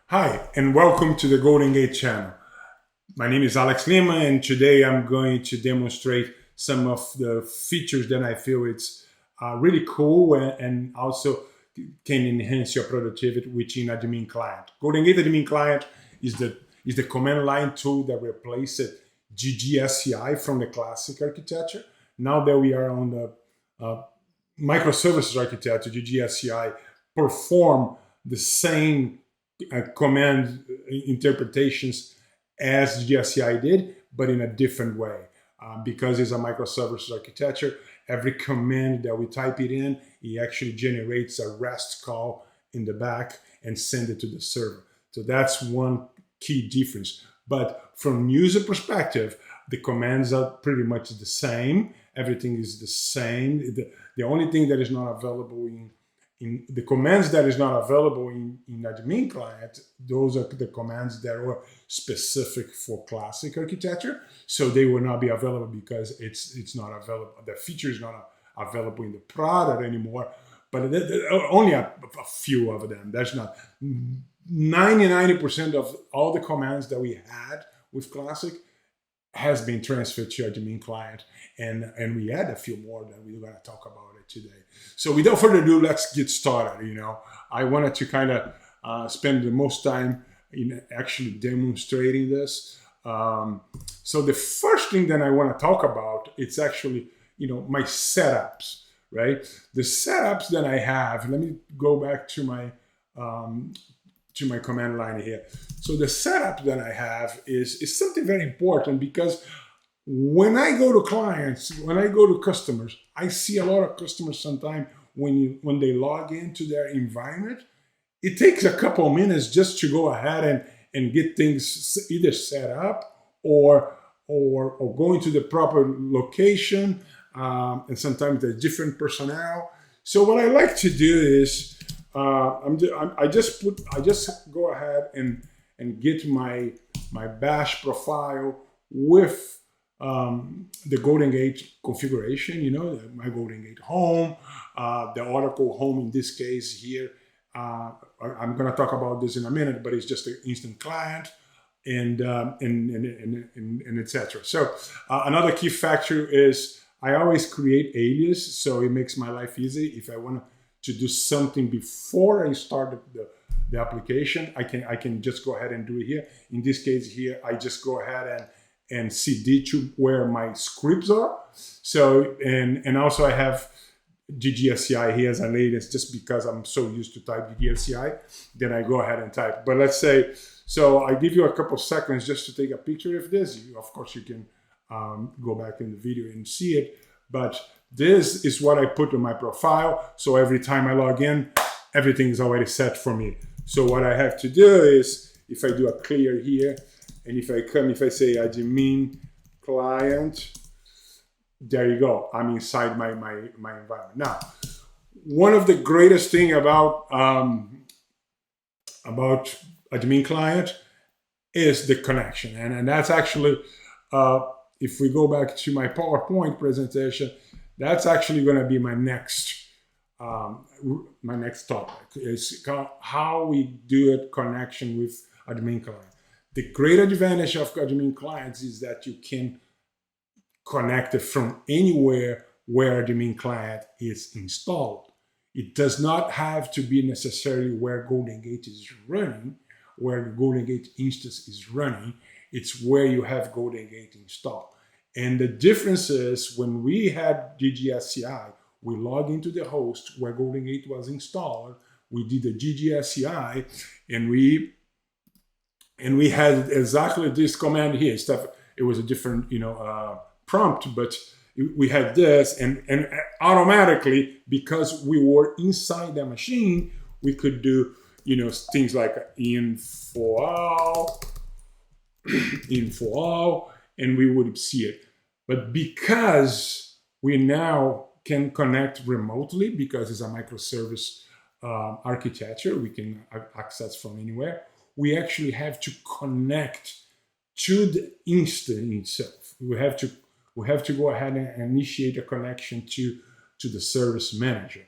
Hi, and welcome to the GoldenGate channel. My name is Alex Lima, and today I'm going to demonstrate some of the features that I feel it's really cool and also can enhance your productivity within AdminClient. GoldenGate AdminClient is the command line tool that replaces GGSCI from the classic architecture. Now that we are on the microservices architecture, GGSCI perform the same command interpretations as GSCI did, but in a different way. Because it's a microservices architecture, every command that we type it in, it actually generates a REST call in the back and send it to the server. So that's one key difference. But from user perspective, the commands are pretty much the same. Everything is the same. The only thing that is not available in the commands that is not available in AdminClient, those are the commands that are specific for classic architecture. So they will not be available because it's not available. The feature is not available in the product anymore. But only a few of them. There's not 90% of all the commands that we had with classic has been transferred to AdminClient, and we add a few more that we're going to talk about it today. So without further ado, let's get started. I wanted to kind of spend the most time in actually demonstrating this. So the first thing that I want to talk about, it's actually my setups, right? The setups that I have. Let me go back to my command line here. So the setup that I have is something very important, because when I go to clients, when I go to customers, I see a lot of customers sometimes when they log into their environment, it takes a couple of minutes just to go ahead and get things either set up or go into the proper location, and sometimes there's different personnel. So what I like to do is I just go ahead and get my bash profile with the GoldenGate configuration. My GoldenGate home, the Oracle home in this case here. I'm going to talk about this in a minute, but it's just an instant client and etc. So another key factor is I always create alias, so it makes my life easy. If I want to do something before I start the application, I can just go ahead and do it here. In this case here, I just go ahead and CD to where my scripts are. So and also I have GGSCI here as an alias, just because I'm so used to type GGSCI, then I go ahead and type. But let's say, so I give you a couple seconds just to take a picture of this. Of course, you can go back in the video and see it, but this is what I put on my profile. So every time I log in, everything is already set for me. So what I have to do is, if I do a clear here, and if I say admin client, there you go. I'm inside my environment. Now, one of the greatest thing about AdminClient is the connection, and that's actually if we go back to my PowerPoint presentation, that's actually going to be my next topic, is how we do a connection with AdminClient. The great advantage of AdminClient is that you can connect it from anywhere where AdminClient is installed. It does not have to be necessarily where GoldenGate is running, where the GoldenGate instance is running. It's where you have GoldenGate installed. And the difference is, when we had GGSCI, we log into the host where GoldenGate was installed. We did the GGSCI, and we had exactly this command here. It was a different, prompt, but we had this, and automatically, because we were inside the machine, we could do, things like info all, and we would see it. But because we now can connect remotely, because it's a microservice architecture, we can access from anywhere. We actually have to connect to the instance itself. We have to go ahead and initiate a connection to the service manager.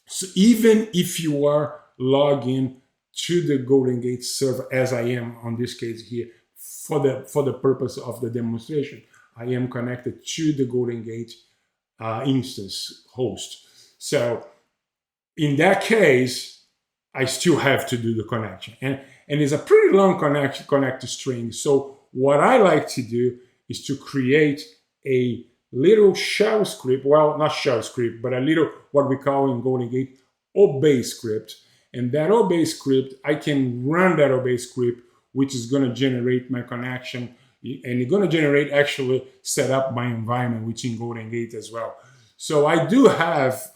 So even if you are log in to the GoldenGate server as I am on this case here for the purpose of the demonstration. I am connected to the GoldenGate instance host. So in that case, I still have to do the connection. And it's a pretty long connect string. So what I like to do is to create a little shell script, well, not shell script, but a little, what we call in GoldenGate, obey script. And that obey script, I can run that obey script, which is going to generate my connection. And it's going to generate, actually set up my environment within GoldenGate as well. So I do have,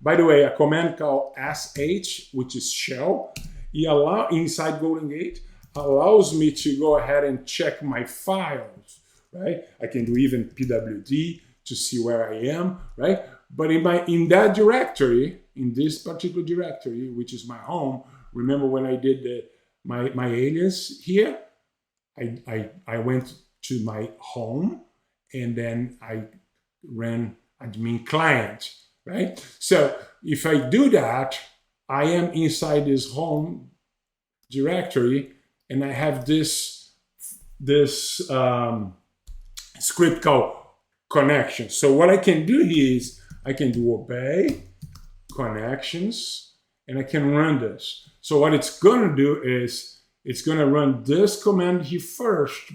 by the way, a command called sh, which is shell. Inside GoldenGate, allows me to go ahead and check my files, right? I can do even pwd to see where I am, right? But in that directory, in this particular directory, which is my home, remember when I did my alias here? I went to my home and then I ran AdminClient, right? So if I do that, I am inside this home directory and I have this script called connection. So what I can do here is I can do obey connections and I can run this. So what it's going to do is it's going to run this command here first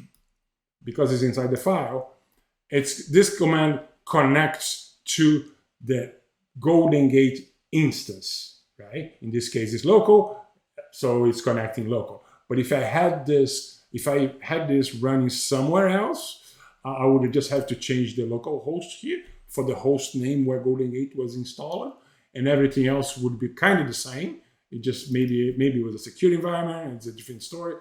because it's inside the file. This command connects to the GoldenGate instance, right? In this case, it's local, so it's connecting local. But if I had this running somewhere else, I would just have to change the local host here for the host name where GoldenGate was installed, and everything else would be kind of the same. It just maybe it was a secure environment. It's a different story,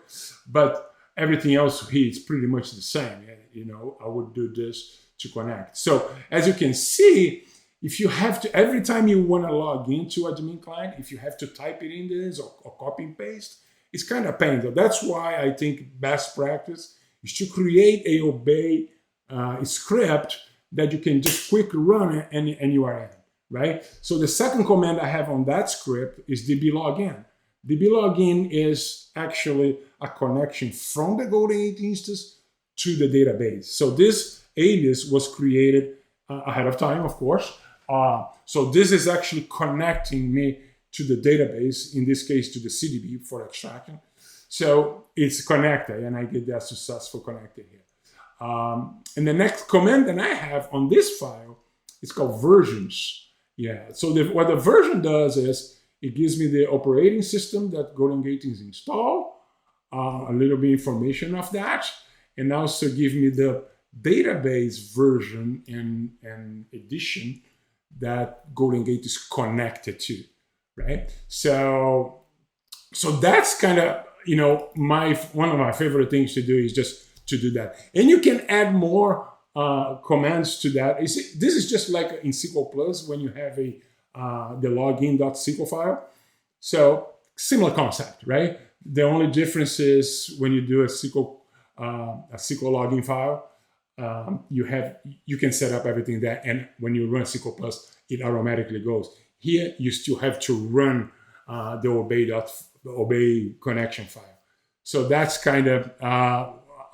but everything else here is pretty much the same. You know, I would do this to connect. So as you can see, if you have to, every time you want to log into AdminClient, if you have to type it in this or copy and paste, it's kind of painful. That's why I think best practice is to create a obey script that you can just quickly run and you are in, right? So the second command I have on that script is dblogin. Dblogin is actually a connection from the GoldenGate instance to the database. So this alias was created ahead of time, of course. So this is actually connecting me to the database, in this case to the CDB for extraction. So it's connected and I get that successful connected here. And the next command that I have on this file is called versions. Yeah, so what the version does is it gives me the operating system that GoldenGate is installed, a little bit information of that, and also give me the database version and edition that GoldenGate is connected to, right? So that's kind of, you know, one of my favorite things to do is just to do that. And you can add more commands to that. This is just like in SQL Plus when you have the login.sql file. So similar concept, right? The only difference is when you do a SQL login file, you can set up everything there, and when you run SQL Plus, it automatically goes. Here, you still have to run the obey connection file. So that's kind of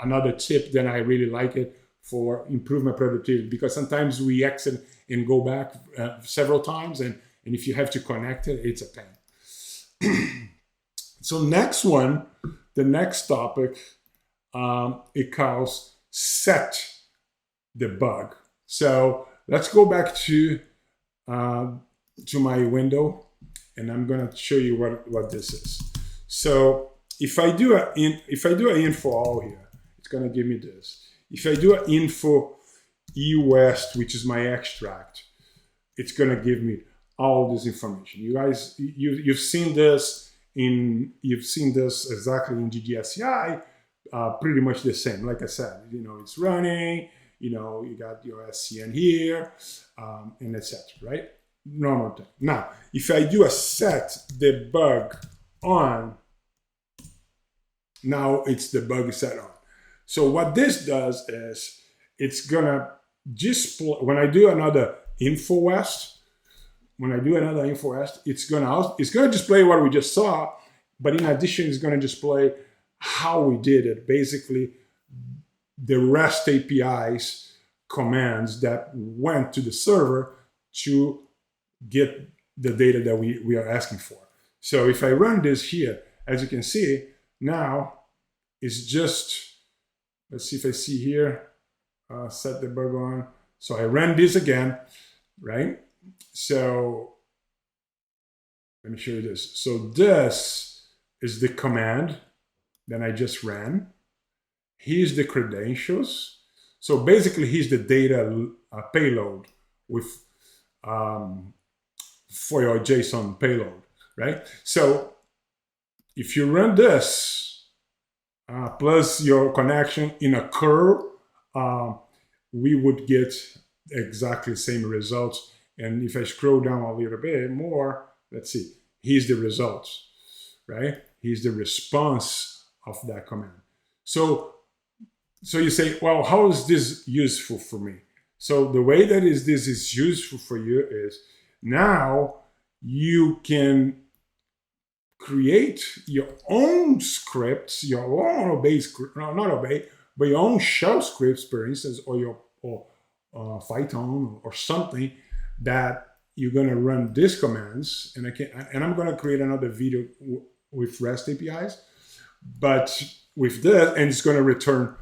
another tip that I really like it for improvement productivity, because sometimes we exit and go back several times, and if you have to connect it, it's a pain. So the next topic, it calls set debug. So let's go back to my window, and I'm going to show you what this is. So if I do an info all here, it's going to give me this. If I do an info eWest, which is my extract, it's going to give me all this information. You guys, you've seen this exactly in GGSCI, pretty much the same. Like I said, you know, it's running. You know, you got your SCN here, and etc. Right? Normal thing. Now, if I do a set debug on, now it's debug set on. So what this does is it's gonna display, when I do another info west, when I do another info est, it's gonna display what we just saw, but in addition, it's gonna display how we did it. Basically, the REST APIs commands that went to the server to get the data that we are asking for. So if I run this here, as you can see, now it's just, let's see if I see here, set debug on. So I ran this again, right? So let me show you this. So this is the command that I just ran. Here's the credentials. So basically, here's the data payload with for your JSON payload, right? So if you run this plus your connection in a curl, we would get exactly the same results. And if I scroll down a little bit more, let's see, here's the results, right? Here's the response of that command. So you say, well, how is this useful for me? So the way that this is useful for you is now you can create your own scripts, your own obey script, no, not obey, but your own shell scripts, for instance, or your Python or something that you're gonna run these commands, and I'm gonna create another video with REST APIs, but with this, and it's gonna return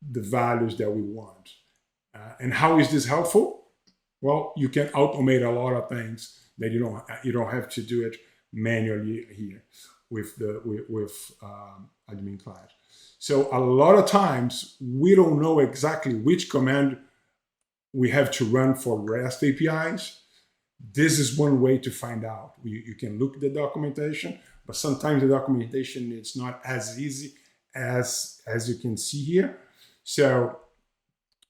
the values that we want. And how is this helpful? Well, you can automate a lot of things that you don't have to do it manually here with AdminClient. So a lot of times we don't know exactly which command we have to run for REST APIs. This is one way to find out. You can look at the documentation, but sometimes the documentation is not as easy as you can see here. So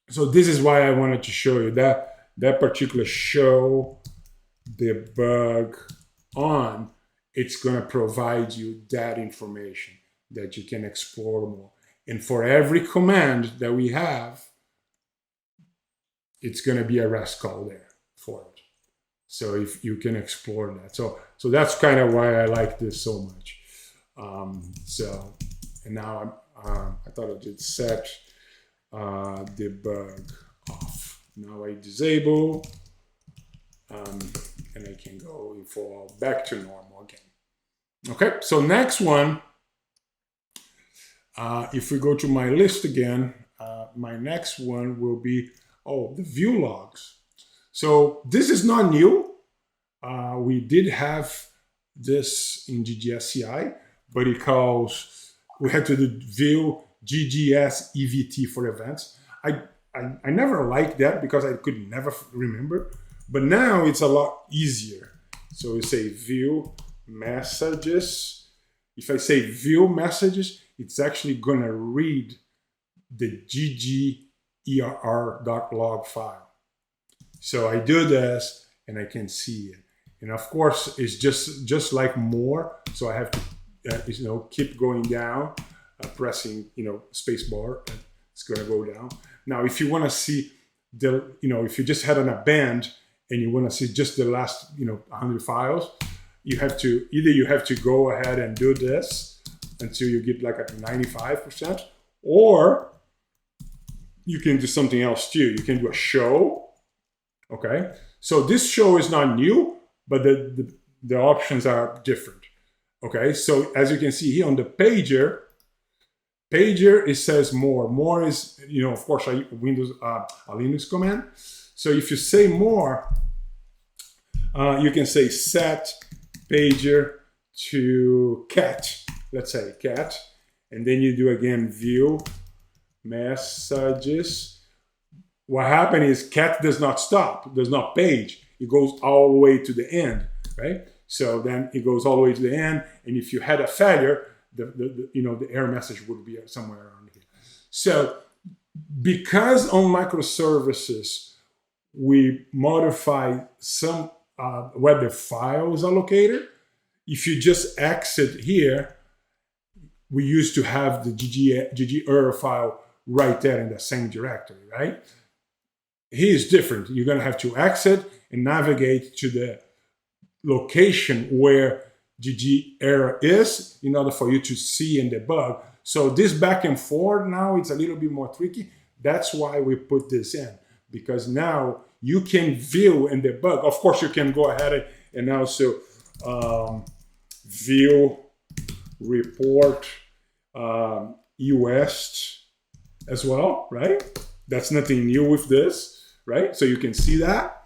this is why I wanted to show you that particular show debug on. It's going to provide you that information that you can explore more. And for every command that we have, it's going to be a REST call there for it. So if you can explore that. So that's kind of why I like this so much. And now I thought I did set debug off. Now I disable, and I can go for back to normal again. Okay, so next one, if we go to my list again, my next one will be, the view logs. So this is not new. We did have this in GGSCI, but we had to do view GGS EVT for events. I never liked that because I could never remember, but now it's a lot easier. So we say view messages. If I say view messages, it's actually gonna read the ggERR.log file. So I do this and I can see it. And of course, it's just like more. So I have to keep going down, pressing space bar, and it's going to go down. Now, if you want to see if you just had on a band and you want to see just the last 100 files, you have to go ahead and do this until you get like at 95%, or you can do something else too. You can do a show. Okay, so this show is not new, but the options are different. Okay, so as you can see here on the pager, it says more. More is, of course, a Linux command. So if you say more, you can say set pager to cat. Let's say cat, and then you do again view messages. What happened is cat does not stop, does not page. It goes all the way to the end, right? So then it goes all the way to the end, and if you had a failure, the error message would be somewhere around here. So because on microservices we modify some where the files are located, if you just exit here, we used to have the ggERR file right there in the same directory, right? Here is different. You're going to have to exit and navigate to location where GG error is in order for you to see and debug. So this back and forth now, it's a little bit more tricky. That's why we put this in, because now you can view and debug. Of course, you can go ahead and also view, report, EWest as well, right? That's nothing new with this, right? So you can see that,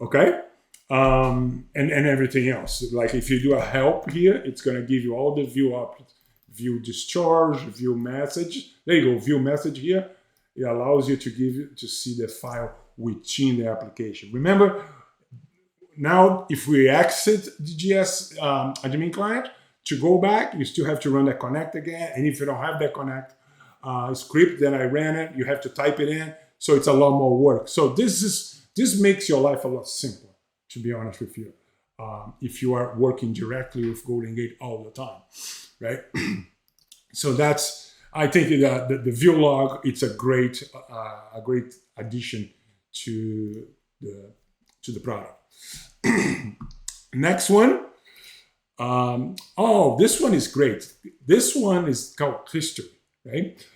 okay? And everything else. Like if you do a help here, it's gonna give you all the view options. View discharge, view message. There you go, view message here. It allows you to see the file within the application. Remember, now if we exit the GS admin client, to go back, you still have to run the connect again. And if you don't have that connect script, then I ran it, you have to type it in. So it's a lot more work. So this makes your life a lot simpler, to be honest with you, if you are working directly with GoldenGate all the time, right? So that's, I think the view log, it's a great addition to the product. Next one. Oh, this one is great. This one is called history, right?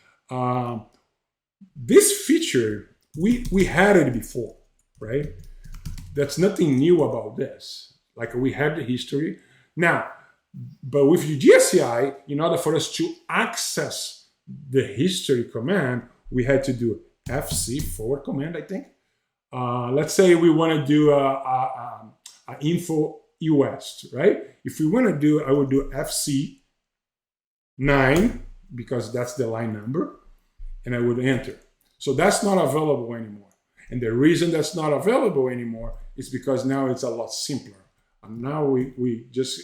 This feature, we had it before, right? That's nothing new about this. Like we had the history. Now, but with the GSCI, in order for us to access the history command, we had to do FC forward command, I think. Let's say we want to do a info EWest, right? If we want to do, I would do FC9 because that's the line number, and I would enter. So that's not available anymore. And the reason that's not available anymore is because now it's a lot simpler. And now we just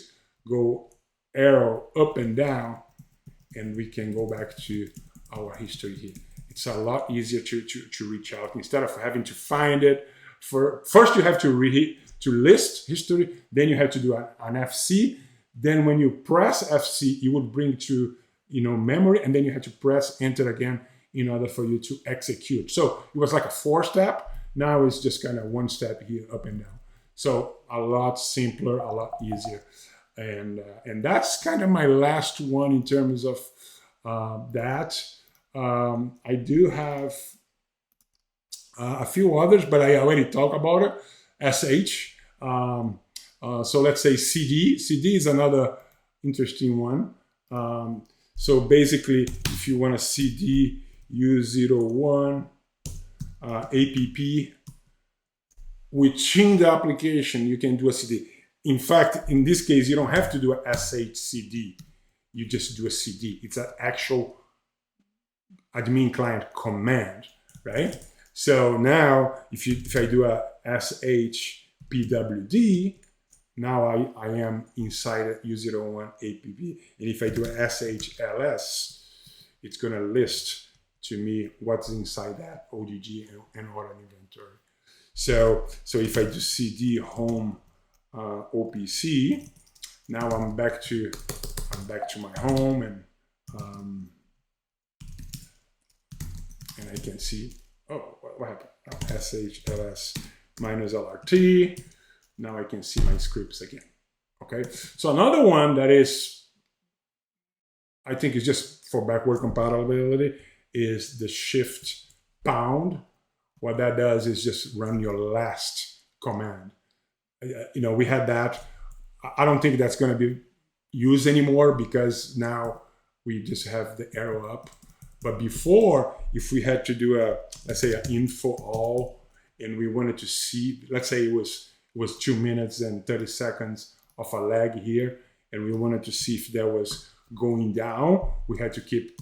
go arrow up and down, and we can go back to our history here. It's a lot easier to reach out instead of having to find it. First, you have to list history, then you have to do an FC. Then when you press FC, it would bring to memory, and then you have to press enter again in order for you to execute. So it was like a 4-step. Now it's just kind of 1 step here, up and down. So a lot simpler, a lot easier. And that's kind of my last one in terms of that. I do have a few others, but I already talked about it. SH. So let's say CD. CD is another interesting one. So basically, if you want a CD U01 app within the application, you can do a CD. In fact, in this case, you don't have to do a SHCD. You just do a CD. It's an actual admin client command, right? So now, if I do a SHPWD, now I am inside a U01 app. And if I do a SHLS, it's going to list to me what's inside that ODG and order inventory. So if I do CD home OPC, now I'm back to my home, and I can see, oh, what happened? Oh, SHLS minus LRT. Now I can see my scripts again. Okay. So another one that is, I think is just for backward compatibility, is the shift pound. What that does is just run your last command. We had that. I don't think that's going to be used anymore because now we just have the arrow up. But before, if we had to do let's say an info all, and we wanted to see, let's say it was 2 minutes and 30 seconds of a lag here, and we wanted to see if that was going down, we had to keep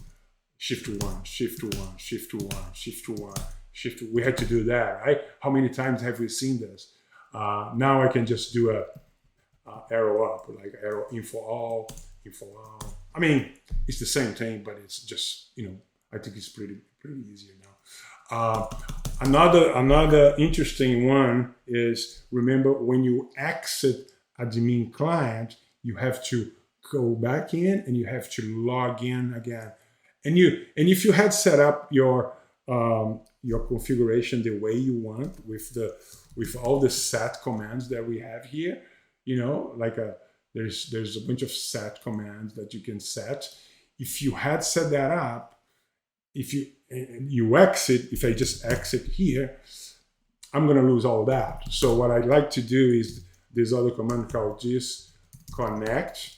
shift to 1, shift to 1, shift to 1, shift to 1, shift to, we had to do that, right? How many times have we seen this? Now I can just do a arrow up, like arrow info all. I mean, it's the same thing, but it's just, I think it's pretty easier now. Another interesting one is, remember, when you exit admin client, you have to go back in and you have to log in again. And if you had set up your configuration the way you want with all the set commands that we have here, there's a bunch of set commands that you can set. If you had set that up, if you exit, if I just exit here, I'm going to lose all that. So what I'd like to do is this other command called disconnect.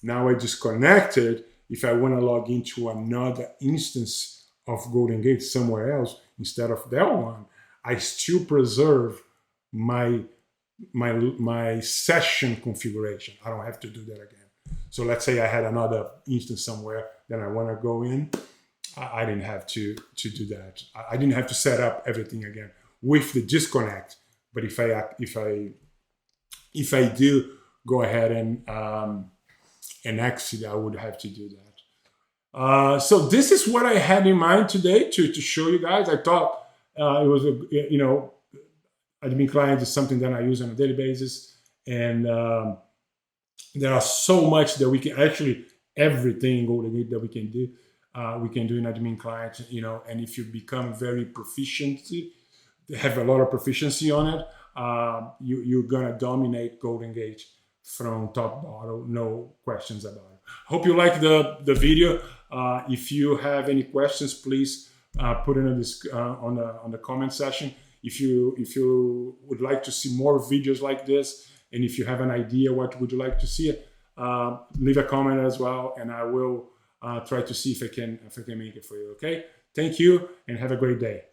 Now I disconnected. If I want to log into another instance of GoldenGate somewhere else instead of that one, I still preserve my session configuration. I don't have to do that again. So let's say I had another instance somewhere that I want to go in. I didn't have to do that. I didn't have to set up everything again with the disconnect. But if I do go ahead and exit, I would have to do that. So this is what I had in mind today to show you guys. I thought it was AdminClient is something that I use on a daily basis, and there are so much that we can actually everything GoldenGate that we can do in AdminClient, and if you become very proficient, have a lot of proficiency on it, you're gonna dominate GoldenGate from top to bottom, no questions about it. Hope you like the video. If you have any questions, please put it on the comment section. If you would like to see more videos like this, and if you have an idea what would you like to see, leave a comment as well, and I will try to see if I can make it for you. Okay, thank you and have a great day.